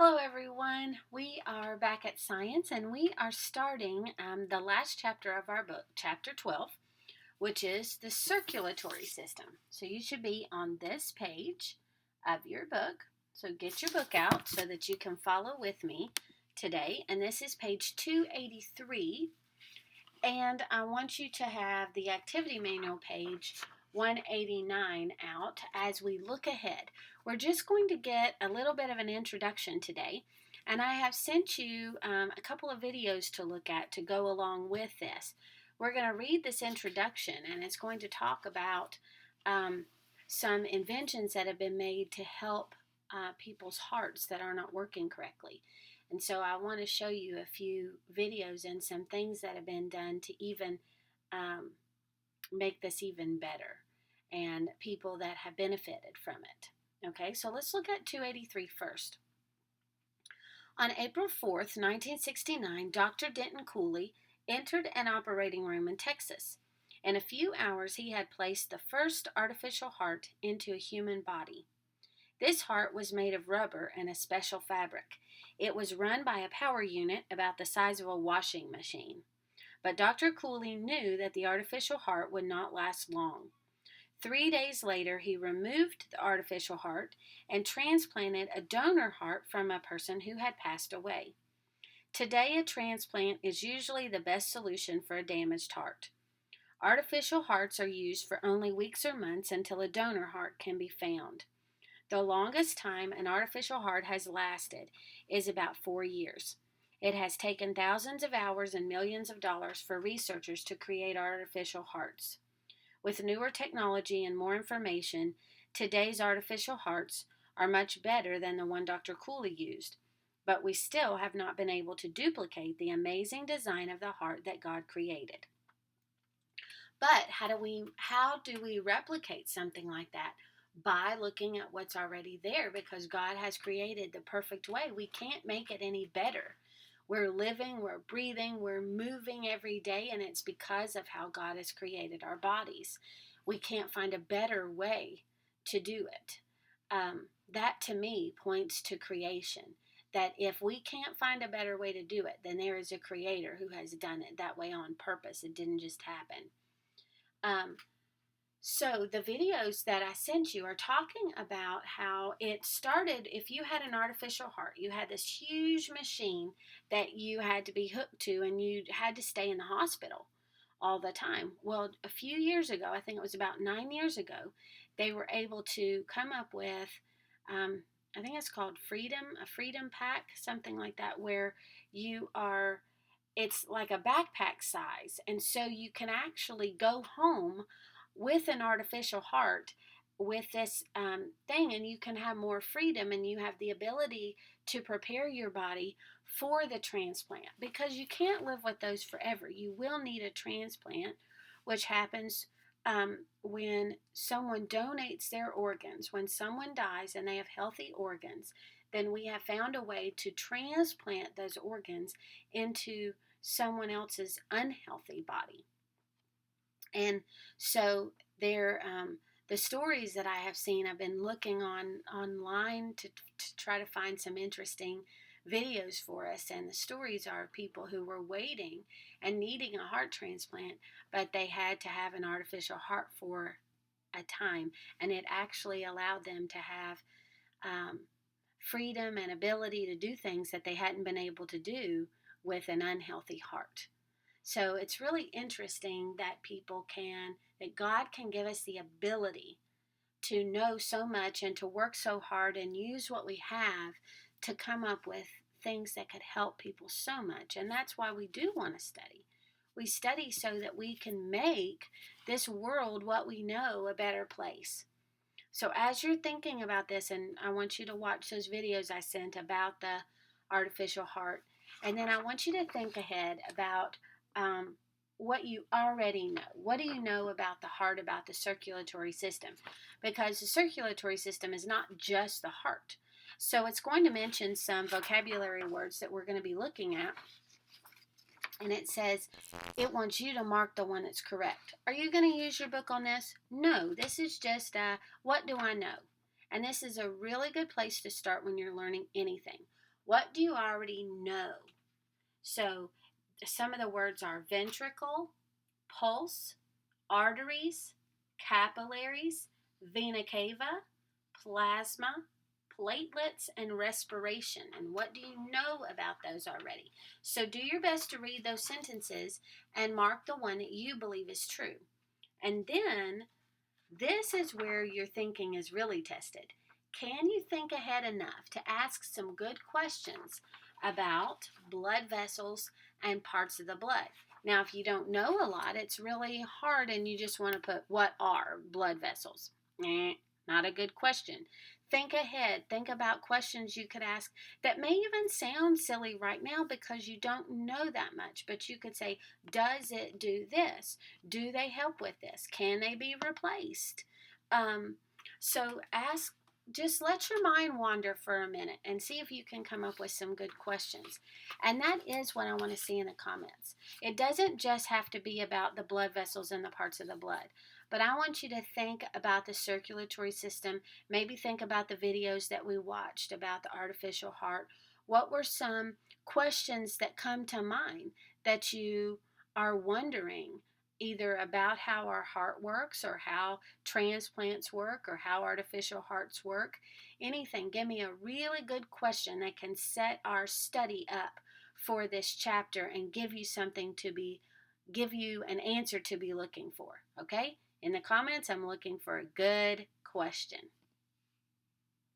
Hello everyone, we are back at Science and we are starting the last chapter of our book, chapter 12, which is the circulatory system. So you should be on this page of your book. So get your book out so that you can follow with me today. And this is page 283. And I want you to have the activity manual page 189 out as we look ahead. We're just going to get a little bit of an introduction today, and I have sent you a couple of videos to look at to go along with this. We're going to read this introduction, and it's going to talk about some inventions that have been made to help people's hearts that are not working correctly. And so I want to show you a few videos and some things that have been done to even um, make this even better and people that have benefited from it. Okay, so let's look at 283 first. On April 4th, 1969, Dr. Denton Cooley entered an operating room in Texas. In a few hours, he had placed the first artificial heart into a human body. This heart was made of rubber and a special fabric. It was run by a power unit about the size of a washing machine. But Dr. Cooley knew that the artificial heart would not last long. 3 days later, he removed the artificial heart and transplanted a donor heart from a person who had passed away. Today, a transplant is usually the best solution for a damaged heart. Artificial hearts are used for only weeks or months until a donor heart can be found. The longest time an artificial heart has lasted is about 4 years. It has taken thousands of hours and millions of dollars for researchers to create artificial hearts. With newer technology and more information, today's artificial hearts are much better than the one Dr. Cooley used, but we still have not been able to duplicate the amazing design of the heart that God created. But how do we replicate something like that? By looking at what's already there, because God has created the perfect way. We can't make it any better. We're living, we're breathing, we're moving every day, and it's because of how God has created our bodies. We can't find a better way to do it. That to me points to creation. That if we can't find a better way to do it, then there is a creator who has done it that way on purpose. It didn't just happen. So the videos that I sent you are talking about how it started. If you had an artificial heart, you had this huge machine that you had to be hooked to, and you had to stay in the hospital all the time. Well, a few years ago, I think it was about 9 years ago, they were able to come up with, I think it's called a Freedom Pack, something like that, where it's like a backpack size, and so you can actually go home with an artificial heart with this thing, and you can have more freedom, and you have the ability to prepare your body for the transplant, because you can't live with those forever. You will need a transplant, which happens when someone donates their organs. When someone dies and they have healthy organs, then we have found a way to transplant those organs into someone else's unhealthy body. And so the stories that I have seen, I've been looking online to try to find some interesting videos for us. And the stories are people who were waiting and needing a heart transplant, but they had to have an artificial heart for a time. And it actually allowed them to have freedom and ability to do things that they hadn't been able to do with an unhealthy heart. So it's really interesting that that God can give us the ability to know so much and to work so hard and use what we have to come up with things that could help people so much. And that's why we do want to study. We study so that we can make this world, what we know, a better place. So as you're thinking about this, and I want you to watch those videos I sent about the artificial heart, and then I want you to think ahead about what you already know. What do you know about the heart, about the circulatory system? Because the circulatory system is not just the heart. So it's going to mention some vocabulary words that we're going to be looking at. And it says it wants you to mark the one that's correct. Are you going to use your book on this? No, this is just what do I know? And this is a really good place to start when you're learning anything. What do you already know? So some of the words are ventricle, pulse, arteries, capillaries, vena cava, plasma, platelets, and respiration. And what do you know about those already? So do your best to read those sentences and mark the one that you believe is true. And then this is where your thinking is really tested. Can you think ahead enough to ask some good questions about blood vessels and parts of the blood? Now, if you don't know a lot, it's really hard and you just want to put, what are blood vessels? Not a good question. Think ahead. Think about questions you could ask that may even sound silly right now because you don't know that much. But you could say, does it do this? Do they help with this? Can they be replaced? So ask, just let your mind wander for a minute and see if you can come up with some good questions. And that is what I want to see in the comments. It doesn't just have to be about the blood vessels and the parts of the blood, but I want you to think about the circulatory system. Maybe think about the videos that we watched about the artificial heart. What were some questions that come to mind that you are wondering, either about how our heart works or how transplants work or how artificial hearts work? Anything. Give me a really good question that can set our study up for this chapter and give you an answer to be looking for. Okay? In the comments, I'm looking for a good question.